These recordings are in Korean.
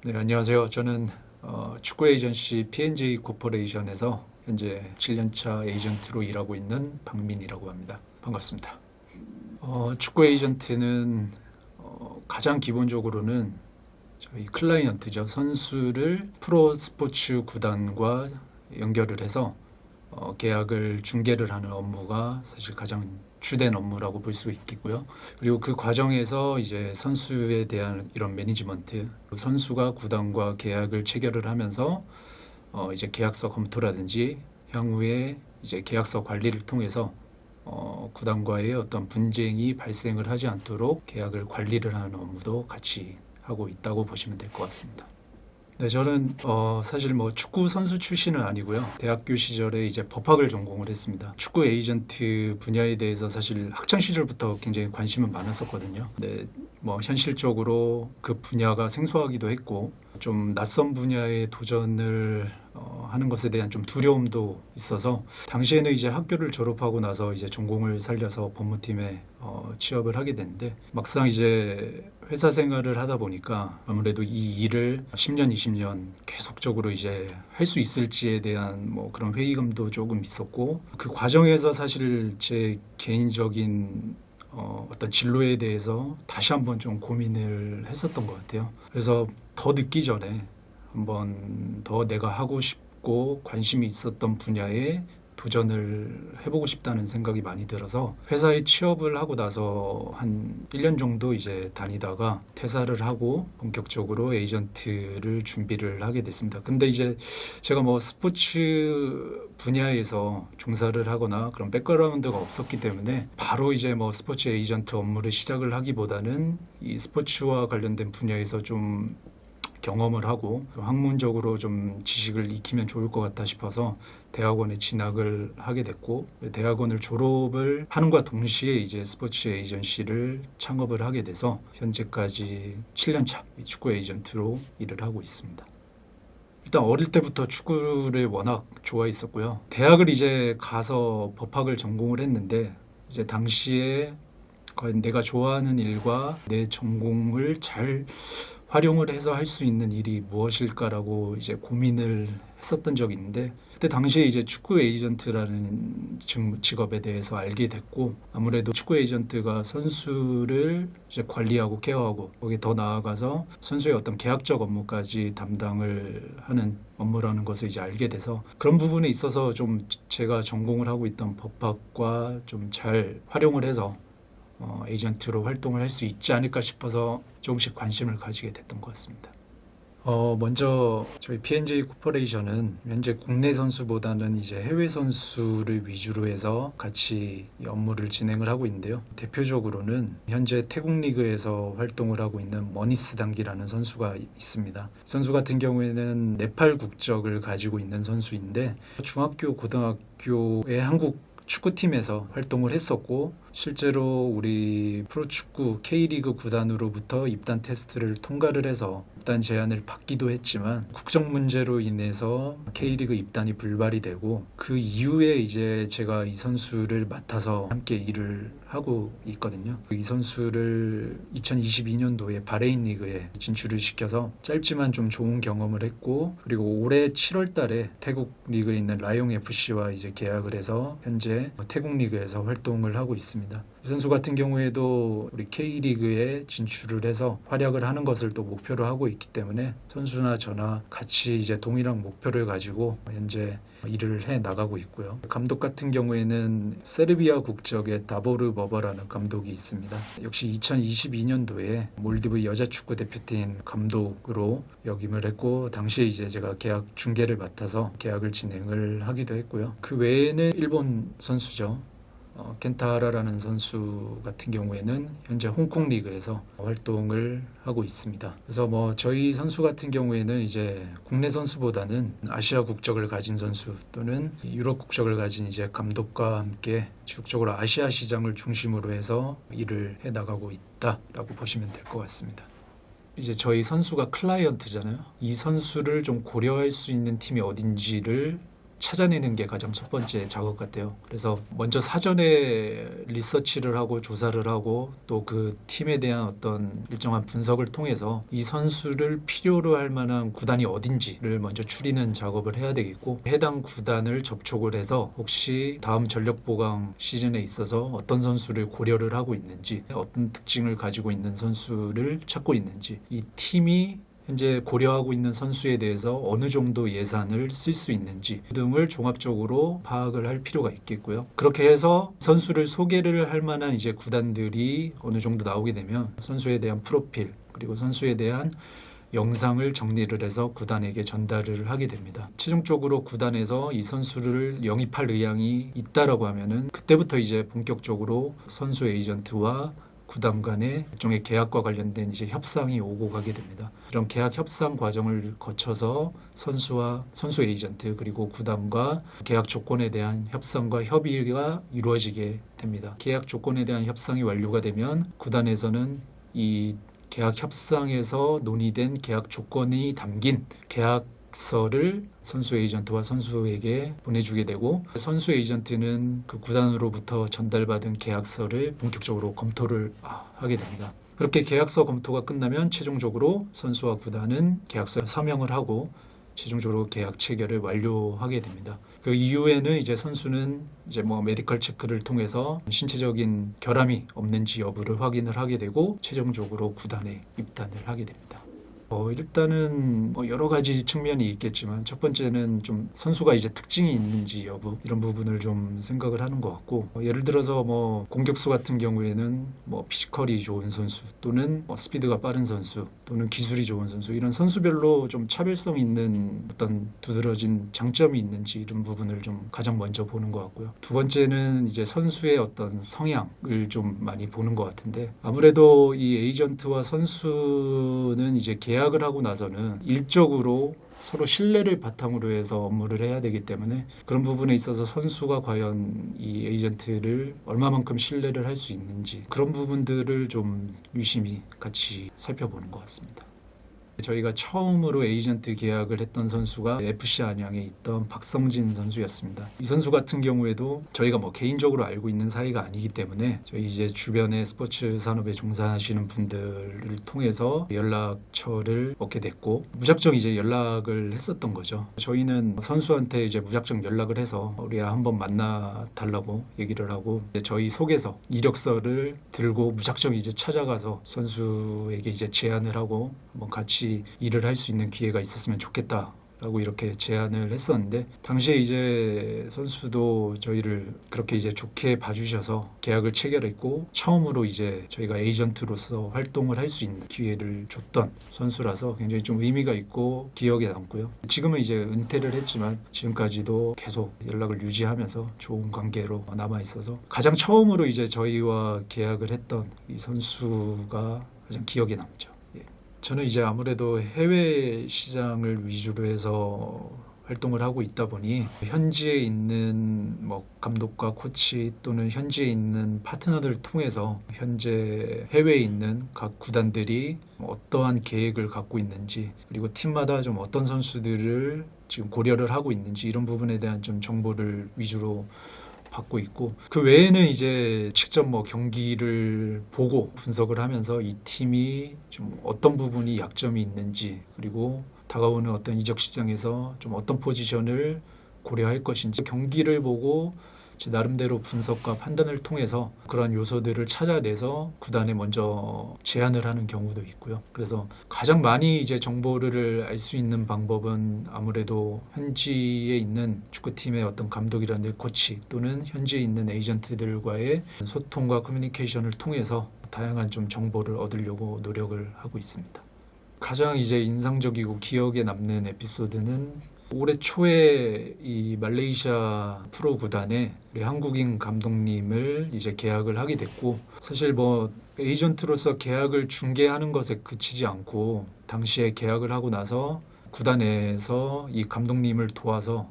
네, 안녕하세요. 저는 축구 에이전시 P&J 코퍼레이션에서 현재 7년차 에이전트로 일하고 있는 박민이라고 합니다. 반갑습니다. 축구 에이전트는 가장 기본적으로는 저희 클라이언트죠. 선수를 프로 스포츠 구단과 연결을 해서 계약을 중개를 하는 업무가 사실 가장 주된 업무라고 볼 수 있겠고요. 그리고 그 과정에서 이제 선수에 대한 이런 매니지먼트, 선수가 구단과 계약을 체결을 하면서 이제 계약서 검토라든지 향후에 이제 계약서 관리를 통해서 구단과의 어떤 분쟁이 발생을 하지 않도록 계약을 관리를 하는 업무도 같이 하고 있다고 보시면 될 것 같습니다. 네, 저는 사실 뭐 축구 선수 출신은 아니고요. 대학교 시절에 이제 법학을 전공을 했습니다. 축구 에이전트 분야에 대해서 사실 학창 시절부터 굉장히 관심은 많았었거든요. 근데 뭐 현실적으로 그 분야가 생소하기도 했고 좀 낯선 분야에 도전을 하는 것에 대한 좀 두려움도 있어서 당시에는 이제 학교를 졸업하고 나서 이제 전공을 살려서 법무팀에 취업을 하게 됐는데 막상 이제 회사 생활을 하다 보니까 아무래도 이 일을 10년, 20년 계속적으로 이제 할 수 있을지에 대한 뭐 그런 회의감도 조금 있었고 그 과정에서 사실 제 개인적인 어떤 진로에 대해서 다시 한번 좀 고민을 했었던 것 같아요. 그래서 더 늦기 전에 한번 더 내가 하고 싶고 관심이 있었던 분야에 도전을 해보고 싶다는 생각이 많이 들어서 회사에 취업을 하고 나서 한 1년 정도 이제 다니다가 퇴사를 하고 본격적으로 에이전트를 준비를 하게 됐습니다. 근데 이제 제가 뭐 스포츠 분야에서 종사를 하거나 그런 백그라운드가 없었기 때문에 바로 이제 뭐 스포츠 에이전트 업무를 시작을 하기보다는 이 스포츠와 관련된 분야에서 좀 경험을 하고 학문적으로 좀 지식을 익히면 좋을 것 같다 싶어서 대학원에 진학을 하게 됐고 대학원을 졸업을 하는과 동시에 이제 스포츠 에이전시를 창업을 하게 돼서 현재까지 7년차 축구 에이전트로 일을 하고 있습니다. 일단 어릴 때부터 축구를 워낙 좋아했었고요. 대학을 이제 가서 법학을 전공을 했는데 이제 당시에 과연 내가 좋아하는 일과 내 전공을 잘 활용을 해서 할 수 있는 일이 무엇일까라고 이제 고민을 했었던 적이 있는데 그때 당시에 이제 축구 에이전트라는 직업에 대해서 알게 됐고 아무래도 축구 에이전트가 선수를 이제 관리하고 케어하고 거기에 더 나아가서 선수의 어떤 계약적 업무까지 담당을 하는 업무라는 것을 이제 알게 돼서 그런 부분에 있어서 좀 제가 전공을 하고 있던 법학과 좀 잘 활용을 해서 에이전트로 활동을 할 수 있지 않을까 싶어서 조금씩 관심을 가지게 됐던 것 같습니다. 먼저 저희 P&J 코퍼레이션은 현재 국내 선수보다는 이제 해외 선수를 위주로 해서 같이 이 업무를 진행을 하고 있는데요. 대표적으로는 현재 태국 리그에서 활동을 하고 있는 머니스 당기라는 선수가 있습니다. 선수 같은 경우에는 네팔 국적을 가지고 있는 선수인데 중학교, 고등학교의 한국 축구팀에서 활동을 했었고 실제로 우리 프로축구 K리그 구단으로부터 입단 테스트를 통과를 해서 입단 제안을 받기도 했지만 국적 문제로 인해서 K리그 입단이 불발이 되고 그 이후에 이제 제가 이 선수를 맡아서 함께 일을 하고 있거든요. 이 선수를 2022년도에 바레인 리그에 진출을 시켜서 짧지만 좀 좋은 경험을 했고 그리고 올해 7월 달에 태국 리그에 있는 라용 FC와 이제 계약을 해서 현재 태국 리그에서 활동을 하고 있습니다. 이 선수 같은 경우에도 우리 K리그에 진출을 해서 활약을 하는 것을 또 목표로 하고 있기 때문에 선수나 저나 같이 이제 동일한 목표를 가지고 현재 일을 해 나가고 있고요. 감독 같은 경우에는 세르비아 국적의 다보르 버버라는 감독이 있습니다. 역시 2022년도에 몰디브 여자 축구 대표팀 감독으로 역임을 했고 당시에 이제 제가 계약 중개를 맡아서 계약을 진행을 하기도 했고요. 그 외에는 일본 선수죠. 켄타하라라는 선수 같은 경우에는 현재 홍콩 리그에서 활동을 하고 있습니다. 그래서 뭐 저희 선수 같은 경우에는 이제 국내 선수보다는 아시아 국적을 가진 선수 또는 유럽 국적을 가진 이제 감독과 함께 지속적으로 아시아 시장을 중심으로 해서 일을 해 나가고 있다라고 보시면 될 것 같습니다. 이제 저희 선수가 클라이언트잖아요. 이 선수를 좀 고려할 수 있는 팀이 어딘지를 찾아내는 게 가장 첫 번째 작업 같아요. 그래서 먼저 사전에 리서치를 하고 조사를 하고 또 그 팀에 대한 어떤 일정한 분석을 통해서 이 선수를 필요로 할 만한 구단이 어딘지를 먼저 추리는 작업을 해야 되겠고, 해당 구단을 접촉을 해서 혹시 다음 전력 보강 시즌에 있어서 어떤 선수를 고려를 하고 있는지, 어떤 특징을 가지고 있는 선수를 찾고 있는지, 이 팀이 현재 고려하고 있는 선수에 대해서 어느 정도 예산을 쓸 수 있는지 등을 종합적으로 파악을 할 필요가 있겠고요. 그렇게 해서 선수를 소개를 할 만한 이제 구단들이 어느 정도 나오게 되면 선수에 대한 프로필, 그리고 선수에 대한 영상을 정리를 해서 구단에게 전달을 하게 됩니다. 최종적으로 구단에서 이 선수를 영입할 의향이 있다라고 하면은 그때부터 이제 본격적으로 선수 에이전트와 구단 간의 일종의 계약과 관련된 이제 협상이 오고 가게 됩니다. 이런 계약 협상 과정을 거쳐서 선수와 선수 에이전트 그리고 구단과 계약 조건에 대한 협상과 협의가 이루어지게 됩니다. 계약 조건에 대한 협상이 완료가 되면 구단에서는 이 계약 협상에서 논의된 계약 조건이 담긴 계약서를 선수 에이전트와 선수에게 보내주게 되고, 선수 에이전트는 그 구단으로부터 전달받은 계약서를 본격적으로 검토를 하게 됩니다. 그렇게 계약서 검토가 끝나면 최종적으로 선수와 구단은 계약서에 서명을 하고 최종적으로 계약 체결을 완료하게 됩니다. 그 이후에는 이제 선수는 이제 뭐 메디컬 체크를 통해서 신체적인 결함이 없는지 여부를 확인을 하게 되고 최종적으로 구단에 입단을 하게 됩니다. 일단은 여러 가지 측면이 있겠지만 첫 번째는 좀 선수가 이제 특징이 있는지 여부, 이런 부분을 좀 생각을 하는 것 같고, 예를 들어서 공격수 같은 경우에는 피지컬이 좋은 선수 또는 스피드가 빠른 선수 또는 기술이 좋은 선수, 이런 선수별로 좀 차별성 있는 어떤 두드러진 장점이 있는지 이런 부분을 좀 가장 먼저 보는 것 같고요. 두 번째는 이제 선수의 어떤 성향을 좀 많이 보는 것 같은데, 아무래도 이 에이전트와 선수는 이제 계약을 하고 나서는 일적으로 서로 신뢰를 바탕으로 해서 업무를 해야 되기 때문에 그런 부분에 있어서 선수가 과연 이 에이전트를 얼마만큼 신뢰를 할 수 있는지, 그런 부분들을 좀 유심히 같이 살펴보는 것 같습니다. 저희가 처음으로 에이전트 계약을 했던 선수가 FC 안양에 있던 박성진 선수였습니다. 이 선수 같은 경우에도 저희가 개인적으로 알고 있는 사이가 아니기 때문에 저희 이제 주변에 스포츠 산업에 종사하시는 분들을 통해서 연락처를 얻게 됐고, 무작정 이제 연락을 했었던 거죠. 저희는 선수한테 이제 무작정 연락을 해서 우리가 한번 만나 달라고 얘기를 하고, 저희 속에서 이력서를 들고 무작정 이제 찾아가서 선수에게 이제 제안을 하고 한번 같이 일을 할 수 있는 기회가 있었으면 좋겠다라고 이렇게 제안을 했었는데, 당시에 이제 선수도 저희를 그렇게 이제 좋게 봐주셔서 계약을 체결했고, 처음으로 이제 저희가 에이전트로서 활동을 할 수 있는 기회를 줬던 선수라서 굉장히 좀 의미가 있고 기억에 남고요. 지금은 이제 은퇴를 했지만 지금까지도 계속 연락을 유지하면서 좋은 관계로 남아 있어서 가장 처음으로 이제 저희와 계약을 했던 이 선수가 가장 기억에 남죠. 저는 이제 아무래도 해외 시장을 위주로 해서 활동을 하고 있다 보니 현지에 있는 감독과 코치 또는 현지에 있는 파트너들을 통해서 현재 해외에 있는 각 구단들이 어떠한 계획을 갖고 있는지, 그리고 팀마다 좀 어떤 선수들을 지금 고려를 하고 있는지, 이런 부분에 대한 좀 정보를 위주로 받고 있고, 그 외에는 이제 직접 경기를 보고 분석을 하면서 이 팀이 좀 어떤 부분이 약점이 있는지, 그리고 다가오는 어떤 이적 시장에서 좀 어떤 포지션을 고려할 것인지 경기를 보고 제 나름대로 분석과 판단을 통해서 그런 요소들을 찾아내서 구단에 먼저 제안을 하는 경우도 있고요. 그래서 가장 많이 이제 정보를 알 수 있는 방법은 아무래도 현지에 있는 축구팀의 어떤 감독이라든지 코치 또는 현지에 있는 에이전트들과의 소통과 커뮤니케이션을 통해서 다양한 좀 정보를 얻으려고 노력을 하고 있습니다. 가장 이제 인상적이고 기억에 남는 에피소드는 올해 초에 이 말레이시아 프로 구단에 우리 한국인 감독님을 이제 계약을 하게 됐고, 사실 에이전트로서 계약을 중개하는 것에 그치지 않고 당시에 계약을 하고 나서 구단에서 이 감독님을 도와서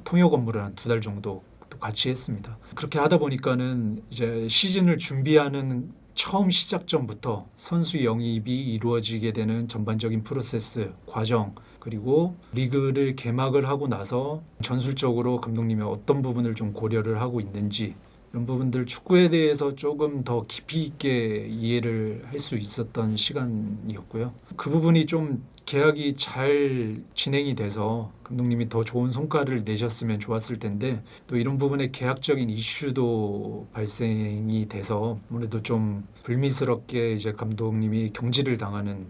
통역 업무를 한 2달 정도 또 같이 했습니다. 그렇게 하다 보니까는 이제 시즌을 준비하는 처음 시작점부터 선수 영입이 이루어지게 되는 전반적인 프로세스, 과정, 그리고 리그를 개막을 하고 나서 전술적으로 감독님이 어떤 부분을 좀 고려를 하고 있는지 이런 부분들 축구에 대해서 조금 더 깊이 있게 이해를 할 수 있었던 시간이었고요. 그 부분이 좀 계약이 잘 진행이 돼서 감독님이 더 좋은 성과를 내셨으면 좋았을 텐데 또 이런 부분에 계약적인 이슈도 발생이 돼서 아무래도 좀 불미스럽게 이제 감독님이 경질을 당하는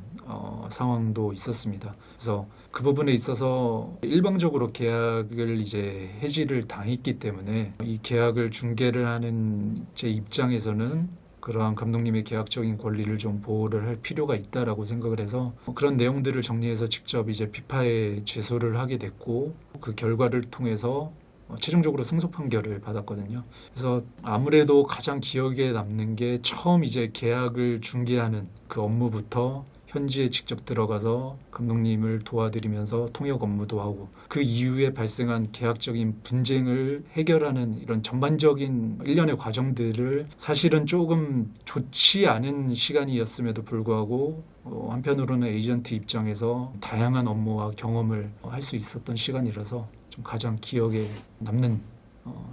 상황도 있었습니다. 그래서 그 부분에 있어서 일방적으로 계약을 이제 해지를 당했기 때문에 이 계약을 중개를 하는 제 입장에서는 그러한 감독님의 계약적인 권리를 좀 보호를 할 필요가 있다라고 생각을 해서 그런 내용들을 정리해서 직접 이제 피파에 제소를 하게 됐고 그 결과를 통해서 최종적으로 승소 판결을 받았거든요. 그래서 아무래도 가장 기억에 남는 게 처음 이제 계약을 중개하는 그 업무부터 현지에 직접 들어가서 감독님을 도와드리면서 통역 업무도 하고 그 이후에 발생한 계약적인 분쟁을 해결하는 이런 전반적인 일련의 과정들을 사실은 조금 좋지 않은 시간이었음에도 불구하고 한편으로는 에이전트 입장에서 다양한 업무와 경험을 할 수 있었던 시간이라서 좀 가장 기억에 남는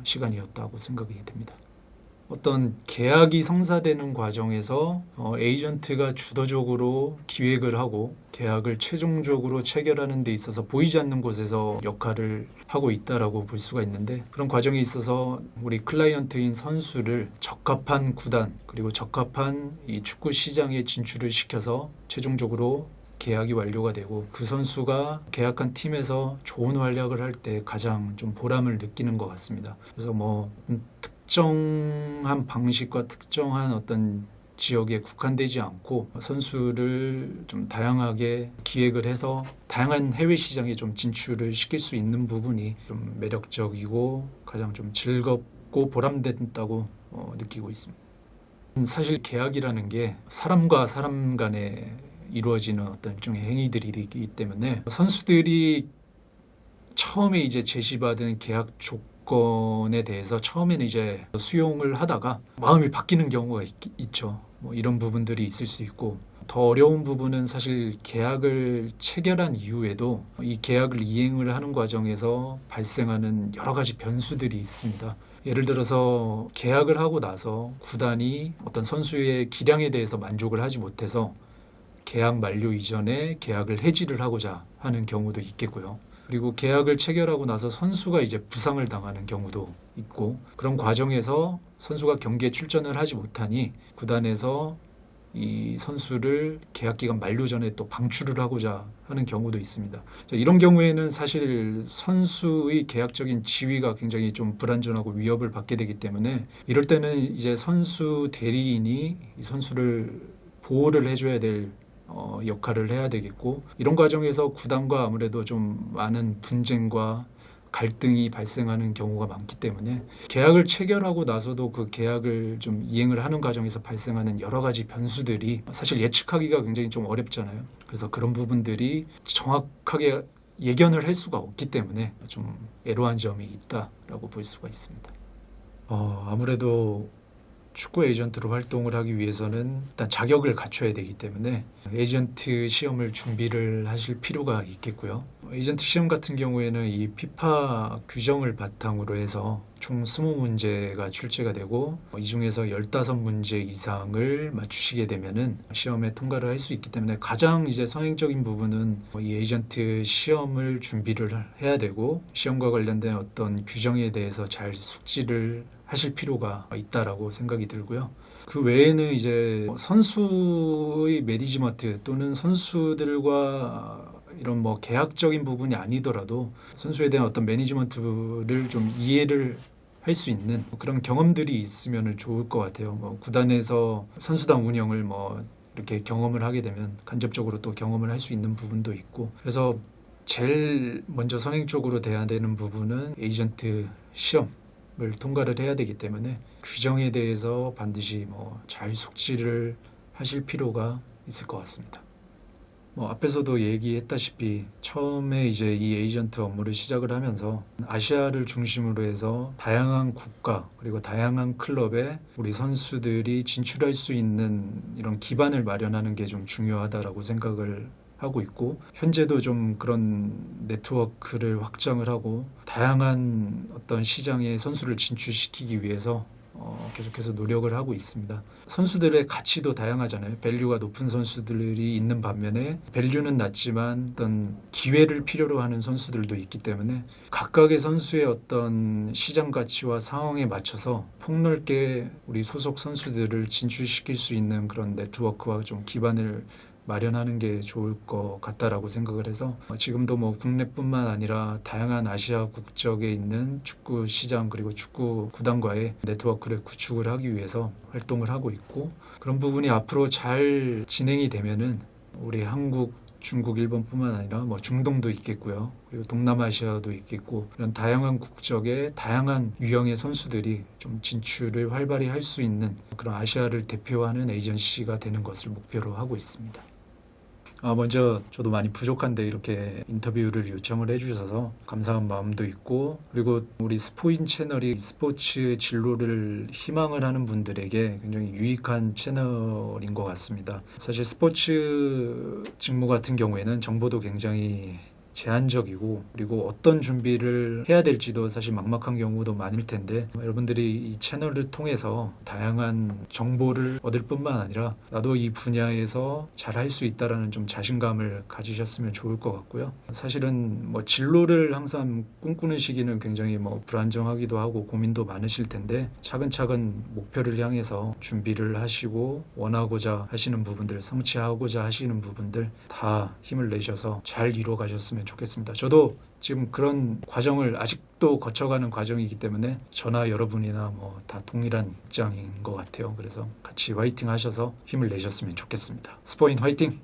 시간이었다고 생각이 됩니다. 어떤 계약이 성사되는 과정에서 에이전트가 주도적으로 기획을 하고 계약을 최종적으로 체결하는 데 있어서 보이지 않는 곳에서 역할을 하고 있다라고 볼 수가 있는데 그런 과정에 있어서 우리 클라이언트인 선수를 적합한 구단 그리고 적합한 이 축구 시장에 진출을 시켜서 최종적으로 계약이 완료가 되고 그 선수가 계약한 팀에서 좋은 활약을 할 때 가장 좀 보람을 느끼는 것 같습니다. 그래서 특정한 방식과 특정한 어떤 지역에 국한되지 않고 선수를 좀 다양하게 기획을 해서 다양한 해외 시장에 좀 진출을 시킬 수 있는 부분이 좀 매력적이고 가장 좀 즐겁고 보람된다고 느끼고 있습니다. 사실 계약이라는 게 사람과 사람 간에 이루어지는 어떤 일종의 행위들이기 때문에 선수들이 처음에 이제 제시받은 계약 조건에 대해서 처음에는 이제 수용을 하다가 마음이 바뀌는 경우가 있죠. 이런 부분들이 있을 수 있고 더 어려운 부분은 사실 계약을 체결한 이후에도 이 계약을 이행을 하는 과정에서 발생하는 여러 가지 변수들이 있습니다. 예를 들어서 계약을 하고 나서 구단이 어떤 선수의 기량에 대해서 만족을 하지 못해서 계약 만료 이전에 계약을 해지를 하고자 하는 경우도 있겠고요. 그리고 계약을 체결하고 나서 선수가 이제 부상을 당하는 경우도 있고 그런 과정에서 선수가 경기에 출전을 하지 못하니 구단에서 이 선수를 계약 기간 만료 전에 또 방출을 하고자 하는 경우도 있습니다. 이런 경우에는 사실 선수의 계약적인 지위가 굉장히 좀 불안전하고 위협을 받게 되기 때문에 이럴 때는 이제 선수 대리인이 이 선수를 보호를 해줘야 될 역할을 해야 되겠고 이런 과정에서 구단과 아무래도 좀 많은 분쟁과 갈등이 발생하는 경우가 많기 때문에 계약을 체결하고 나서도 그 계약을 좀 이행을 하는 과정에서 발생하는 여러 가지 변수들이 사실 예측하기가 굉장히 좀 어렵잖아요. 그래서 그런 부분들이 정확하게 예견을 할 수가 없기 때문에 좀 애로한 점이 있다라고 볼 수가 있습니다. 아무래도 축구 에이전트로 활동을 하기 위해서는 일단 자격을 갖춰야 되기 때문에 에이전트 시험을 준비를 하실 필요가 있겠고요. 에이전트 시험 같은 경우에는 이 피파 규정을 바탕으로 해서 총 20문제가 출제가 되고 이 중에서 15문제 이상을 맞추시게 되면은 시험에 통과를 할 수 있기 때문에 가장 이제 선행적인 부분은 이 에이전트 시험을 준비를 해야 되고 시험과 관련된 어떤 규정에 대해서 잘 숙지를 하실 필요가 있다라고 생각이 들고요. 그 외에는 이제 선수의 매니지먼트 또는 선수들과 이런 계약적인 부분이 아니더라도 선수에 대한 어떤 매니지먼트를 좀 이해를 할 수 있는 그런 경험들이 있으면 좋을 것 같아요. 구단에서 선수단 운영을 이렇게 경험을 하게 되면 간접적으로 또 경험을 할 수 있는 부분도 있고 그래서 제일 먼저 선행적으로 돼야 되는 부분은 에이전트 시험 을 통과를 해야 되기 때문에 규정에 대해서 반드시 잘 숙지를 하실 필요가 있을 것 같습니다. 앞에서도 얘기했다시피 처음에 이제 이 에이전트 업무를 시작을 하면서 아시아를 중심으로 해서 다양한 국가 그리고 다양한 클럽에 우리 선수들이 진출할 수 있는 이런 기반을 마련하는 게 좀 중요하다라고 생각을 하고 있고 현재도 좀 그런 네트워크를 확장을 하고 다양한 어떤 시장에 선수를 진출시키기 위해서 계속해서 노력을 하고 있습니다. 선수들의 가치도 다양하잖아요. 밸류가 높은 선수들이 있는 반면에 밸류는 낮지만 어떤 기회를 필요로 하는 선수들도 있기 때문에 각각의 선수의 어떤 시장 가치와 상황에 맞춰서 폭넓게 우리 소속 선수들을 진출시킬 수 있는 그런 네트워크와 좀 기반을 마련하는 게 좋을 것 같다라고 생각을 해서 지금도 뭐 국내뿐만 아니라 다양한 아시아 국적에 있는 축구 시장 그리고 축구 구단과의 네트워크를 구축을 하기 위해서 활동을 하고 있고 그런 부분이 앞으로 잘 진행이 되면은 우리 한국, 중국, 일본뿐만 아니라 뭐 중동도 있겠고요. 그리고 동남아시아도 있겠고 이런 다양한 국적의 다양한 유형의 선수들이 좀 진출을 활발히 할 수 있는 그런 아시아를 대표하는 에이전시가 되는 것을 목표로 하고 있습니다. 먼저 저도 많이 부족한데 이렇게 인터뷰를 요청을 해주셔서 감사한 마음도 있고 그리고 우리 스포인 채널이 스포츠 진로를 희망을 하는 분들에게 굉장히 유익한 채널인 것 같습니다. 사실 스포츠 직무 같은 경우에는 정보도 굉장히 제한적이고 그리고 어떤 준비를 해야 될지도 사실 막막한 경우도 많을 텐데 여러분들이 이 채널을 통해서 다양한 정보를 얻을 뿐만 아니라 나도 이 분야에서 잘할 수 있다라는 좀 자신감을 가지셨으면 좋을 것 같고요. 사실은 뭐 진로를 항상 꿈꾸는 시기는 굉장히 뭐 불안정하기도 하고 고민도 많으실 텐데 차근차근 목표를 향해서 준비를 하시고 원하고자 하시는 부분들, 성취하고자 하시는 부분들 다 힘을 내셔서 잘 이루어가셨으면 좋겠습니다. 저도 지금 그런 과정을 아직도 거쳐가는 과정이기 때문에 저나 여러분이나 뭐 다 동일한 입장인 것 같아요. 그래서 같이 화이팅 하셔서 힘을 내셨으면 좋겠습니다. 스포인 화이팅!